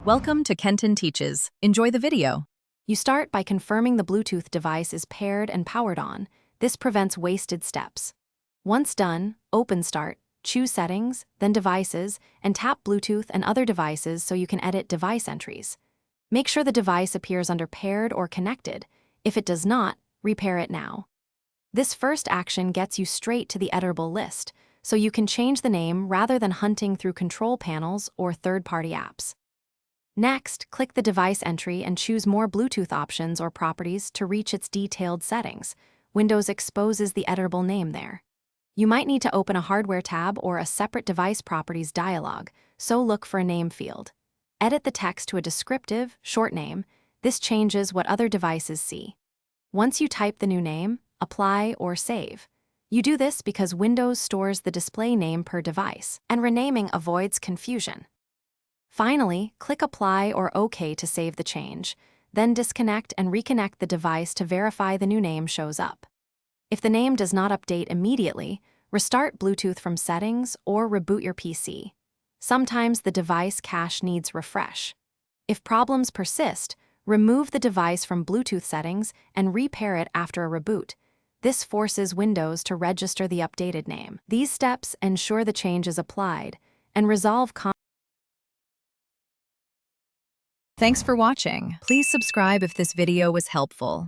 Welcome to Kenton Teaches. Enjoy the video. You start by confirming the Bluetooth device is paired and powered on. This prevents wasted steps. Once done, open Start, choose Settings, then Devices, and tap Bluetooth and other devices so you can edit device entries. Make sure the device appears under Paired or Connected. If it does not, repair it now. This first action gets you straight to the editable list, so you can change the name rather than hunting through control panels or third-party apps. Next, click the device entry and choose more Bluetooth options or properties to reach its detailed settings. Windows exposes the editable name there. You might need to open a hardware tab or a separate device properties dialog, so look for a name field. Edit the text to a descriptive, short name. This changes what other devices see. Once you type the new name, apply or save. You do this because Windows stores the display name per device, and renaming avoids confusion. Finally, click Apply or OK to save the change, then disconnect and reconnect the device to verify the new name shows up. If the name does not update immediately, restart Bluetooth from Settings or reboot your PC. Sometimes the device cache needs refresh. If problems persist, remove the device from Bluetooth settings and repair it after a reboot. This forces Windows to register the updated name. These steps ensure the change is applied and resolve Thanks for watching. Please subscribe if this video was helpful.